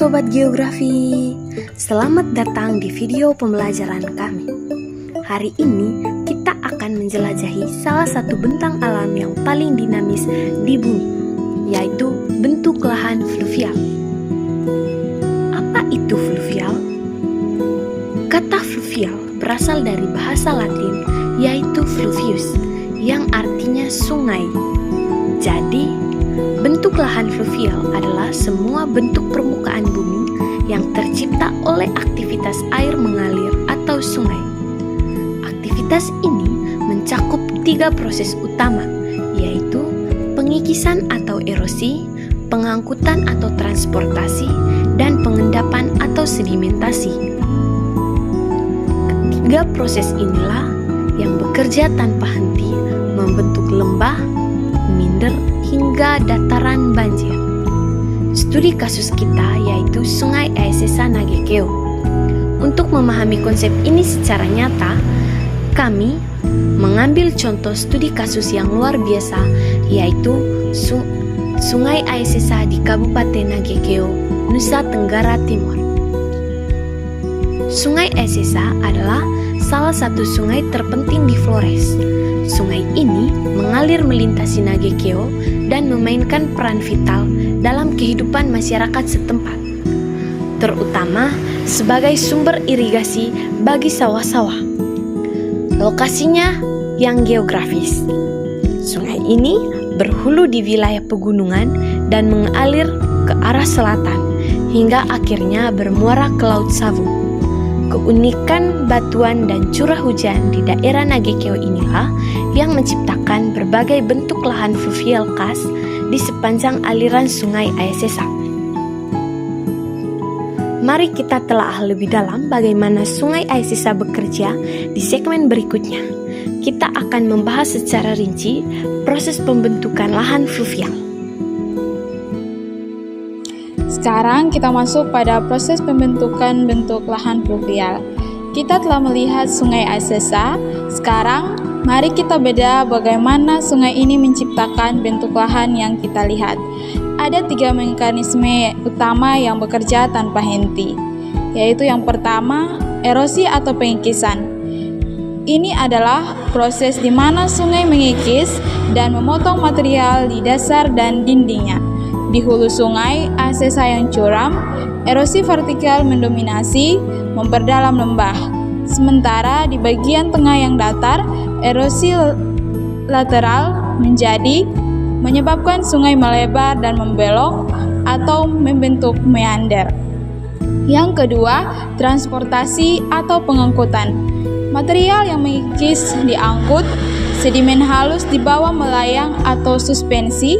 Sobat Geografi, selamat datang di video pembelajaran kami. Hari ini kita akan menjelajahi salah satu bentang alam yang paling dinamis di bumi, yaitu bentuk lahan fluvial. Apa itu fluvial? Kata fluvial berasal dari bahasa Latin, yaitu fluvius, yang artinya sungai. Jadi, bentuk lahan fluvial adalah semua bentuk permukaan bumi yang tercipta oleh aktivitas air mengalir atau sungai. Aktivitas ini mencakup 3 proses utama, yaitu pengikisan atau erosi, pengangkutan atau transportasi, dan pengendapan atau sedimentasi. Ketiga proses inilah yang bekerja tanpa henti membentuk lembah, minder, hingga dataran banjir. Studi kasus kita yaitu Sungai Aesesa Nagekeo. Untuk memahami konsep ini secara nyata, kami mengambil contoh studi kasus yang luar biasa yaitu Sungai Aesesa di Kabupaten Nagekeo, Nusa Tenggara Timur. Sungai Aesesa adalah salah satu sungai terpenting di Flores. Sungai ini mengalir melintasi Nagekeo dan memainkan peran vital dalam kehidupan masyarakat setempat, terutama sebagai sumber irigasi bagi sawah-sawah. Lokasinya yang geografis. Sungai ini berhulu di wilayah pegunungan dan mengalir ke arah selatan hingga akhirnya bermuara ke Laut Sawu. Keunikan batuan dan curah hujan di daerah Nagekeo inilah yang menciptakan berbagai bentuk lahan fluvial khas di sepanjang aliran Sungai Aesesa. Mari kita telaah lebih dalam bagaimana Sungai Aesesa bekerja di segmen berikutnya. Kita akan membahas secara rinci proses pembentukan lahan fluvial. Sekarang kita masuk pada proses pembentukan bentuk lahan fluvial. Kita telah melihat Sungai Aesesa. Sekarang mari kita bedah bagaimana sungai ini menciptakan bentuk lahan yang kita lihat. Ada 3 mekanisme utama yang bekerja tanpa henti, yaitu yang pertama, erosi atau pengikisan. Ini adalah proses di mana sungai mengikis dan memotong material di dasar dan dindingnya. Di hulu sungai Aesesa yang curam, erosi vertikal mendominasi, memperdalam lembah. Sementara di bagian tengah yang datar, erosi lateral menyebabkan sungai melebar dan membelok atau membentuk meander. Yang kedua, transportasi atau pengangkutan. Material yang mengikis diangkut, sedimen halus dibawa melayang atau suspensi,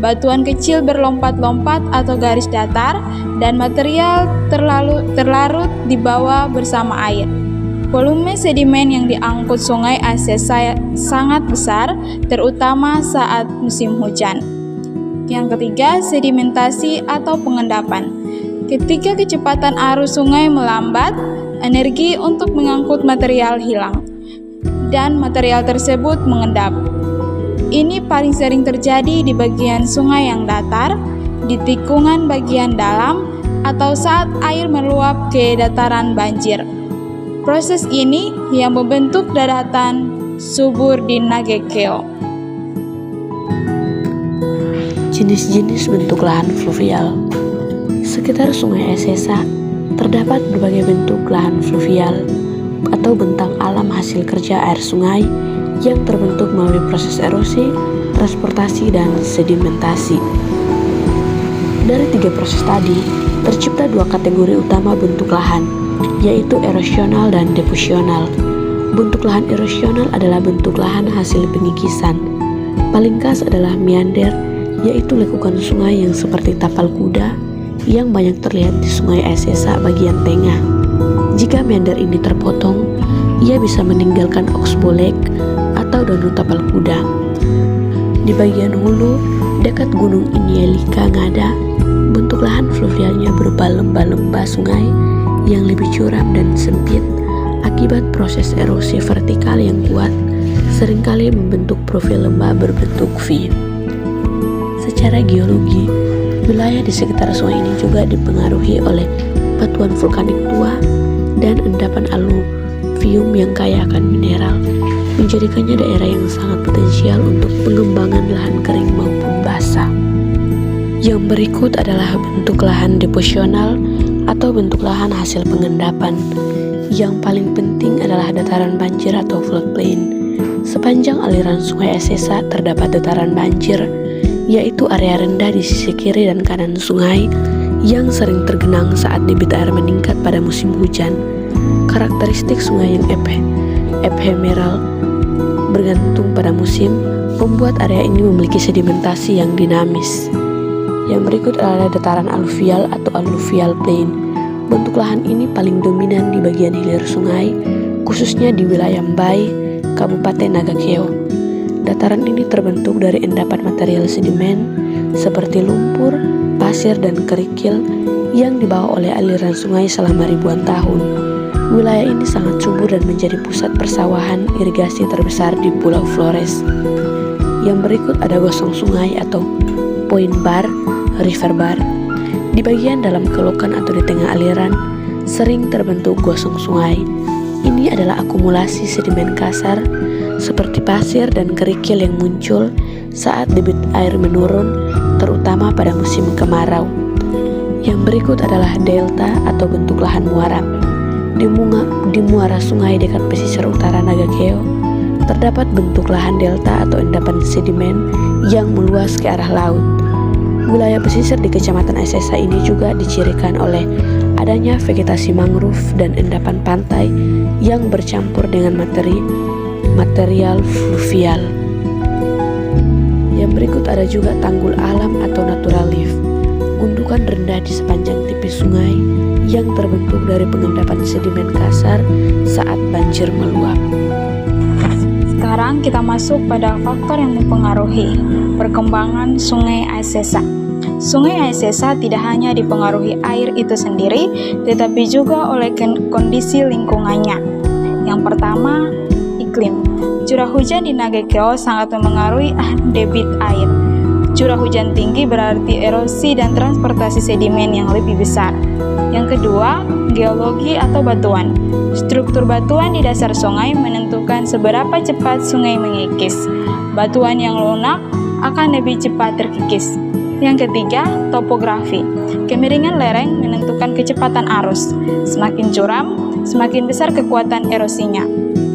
batuan kecil berlompat-lompat atau garis datar, dan material terlarut dibawa bersama air. Volume sedimen yang diangkut Sungai Aesesa sangat besar, terutama saat musim hujan. Yang ketiga, sedimentasi atau pengendapan. Ketika kecepatan arus sungai melambat, energi untuk mengangkut material hilang, dan material tersebut mengendap. Ini paling sering terjadi di bagian sungai yang datar, di tikungan bagian dalam, atau saat air meluap ke dataran banjir. Proses ini yang membentuk daratan subur di Nagekeo. Jenis-jenis bentuk lahan fluvial. Sekitar Sungai Aesesa terdapat berbagai bentuk lahan fluvial atau bentang alam hasil kerja air sungai yang terbentuk melalui proses erosi, transportasi, dan sedimentasi. Dari 3 proses tadi, tercipta 2 kategori utama bentuk lahan, yaitu erosional dan defusional. Bentuk lahan erosional adalah bentuk lahan hasil pengikisan. Paling khas adalah meander, yaitu lekukan sungai yang seperti tapal kuda yang banyak terlihat di Sungai Aesesa bagian tengah. Jika meander ini terpotong, ia bisa meninggalkan oksbolek atau danau tapal kuda. Di bagian hulu, dekat Gunung Inielika Ngada, bentuk lahan fluvialnya berupa lembah-lembah sungai yang lebih curam dan sempit akibat proses erosi vertikal yang kuat, seringkali membentuk profil lembah berbentuk V. Secara geologi, Wilayah di sekitar sungai ini juga dipengaruhi oleh batuan vulkanik tua dan endapan aluvium yang kaya akan mineral, menjadikannya daerah yang sangat potensial untuk pengembangan lahan kering maupun basah. Yang berikut adalah bentuk lahan deposional atau bentuk lahan hasil pengendapan. Yang paling penting adalah dataran banjir atau floodplain. Sepanjang aliran sungai Esesa terdapat dataran banjir, yaitu area rendah di sisi kiri dan kanan sungai yang sering tergenang saat debit air meningkat pada musim hujan. Karakteristik sungai yang ephemeral bergantung pada musim membuat area ini memiliki sedimentasi yang dinamis. Yang berikut adalah dataran aluvial atau alluvial plain. Bentuk lahan ini paling dominan di bagian hilir sungai, khususnya di wilayah Mbai, Kabupaten Nagakeo. Dataran ini terbentuk dari endapan material sedimen seperti lumpur, pasir, dan kerikil yang dibawa oleh aliran sungai selama ribuan tahun. Wilayah ini sangat subur dan menjadi pusat persawahan irigasi terbesar di Pulau Flores. Yang berikut ada gosong sungai atau point bar, river bar. Di bagian dalam kelokan atau di tengah aliran sering terbentuk gosong sungai. Ini adalah akumulasi sedimen kasar seperti pasir dan kerikil yang muncul saat debit air menurun, terutama pada musim kemarau. Yang berikut adalah delta atau bentuk lahan muara. Di muara sungai dekat pesisir utara Nagakeo, terdapat bentuk lahan delta atau endapan sedimen yang meluas ke arah laut. Wilayah pesisir di Kecamatan Esesa ini juga dicirikan oleh adanya vegetasi mangrove dan endapan pantai yang bercampur dengan material fluvial. Yang berikut ada juga tanggul alam atau natural reef, gundukan rendah di sepanjang tepi sungai yang terbentuk dari pengendapan sedimen kasar saat banjir meluap. Sekarang kita masuk pada faktor yang mempengaruhi perkembangan Sungai Esesa. Sungai Esesa tidak hanya dipengaruhi air itu sendiri, tetapi juga oleh kondisi lingkungannya. Yang pertama, iklim. Curah hujan di Nagakeo sangat memengaruhi debit air. Curah hujan tinggi berarti erosi dan transportasi sedimen yang lebih besar. Yang kedua, geologi atau batuan. Struktur batuan di dasar sungai menentukan seberapa cepat sungai mengikis. Batuan yang lunak akan lebih cepat terkikis. Yang ketiga, topografi. Kemiringan lereng menentukan kecepatan arus. Semakin curam, semakin besar kekuatan erosinya.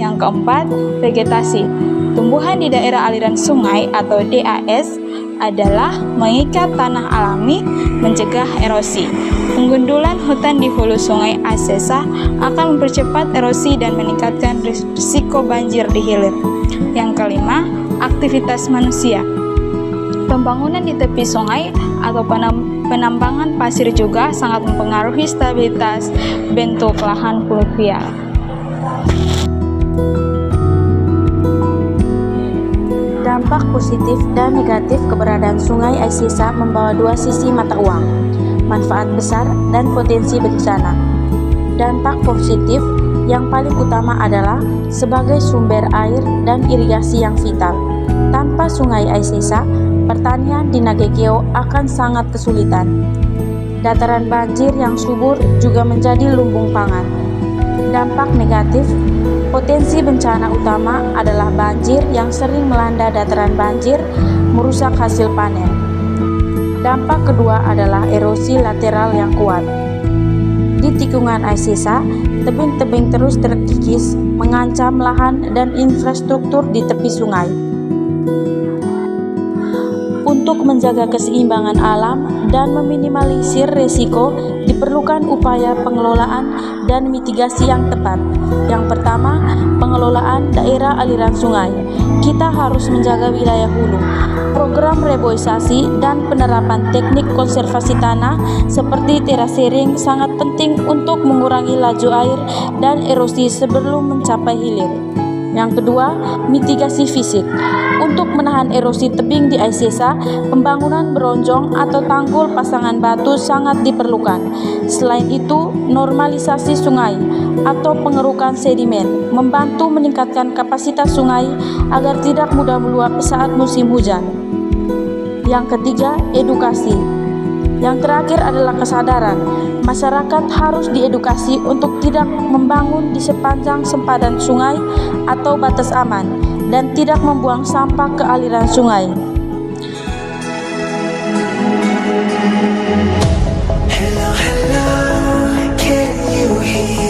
Yang keempat, vegetasi. Tumbuhan di daerah aliran sungai atau DAS adalah mengikat tanah alami, mencegah erosi. Penggundulan hutan di hulu sungai Esesa akan mempercepat erosi dan meningkatkan risiko banjir di hilir. Yang kelima, aktivitas manusia. Pembangunan di tepi sungai atau penambangan pasir juga sangat mempengaruhi stabilitas bentuk lahan fluvial. Dampak positif dan negatif keberadaan Sungai Esesa membawa dua sisi mata uang, manfaat besar dan potensi bencana. Dampak positif yang paling utama adalah sebagai sumber air dan irigasi yang vital. Tanpa Sungai Esesa, pertanian di Nagakeo akan sangat kesulitan. Dataran banjir yang subur juga menjadi lumbung pangan. Dampak negatif, potensi bencana utama adalah banjir yang sering melanda dataran banjir, merusak hasil panen. Dampak kedua adalah erosi lateral yang kuat. Di tikungan Esesa, tebing-tebing terus terkikis, mengancam lahan dan infrastruktur di tepi sungai. Untuk menjaga keseimbangan alam dan meminimalisir risiko, diperlukan upaya pengelolaan dan mitigasi yang tepat. Yang pertama, pengelolaan daerah aliran sungai. Kita harus menjaga wilayah hulu. Program reboisasi dan penerapan teknik konservasi tanah seperti terasering sangat penting untuk mengurangi laju air dan erosi sebelum mencapai hilir. Yang kedua, mitigasi fisik. Untuk menahan erosi tebing di Esesa, pembangunan beronjong atau tanggul pasangan batu sangat diperlukan. Selain itu, normalisasi sungai atau pengerukan sedimen membantu meningkatkan kapasitas sungai agar tidak mudah meluap saat musim hujan. Yang ketiga, edukasi. Yang terakhir adalah kesadaran. Masyarakat harus diedukasi untuk tidak membangun di sepanjang sempadan sungai atau batas aman dan tidak membuang sampah ke aliran sungai. Hello, hello, can you hear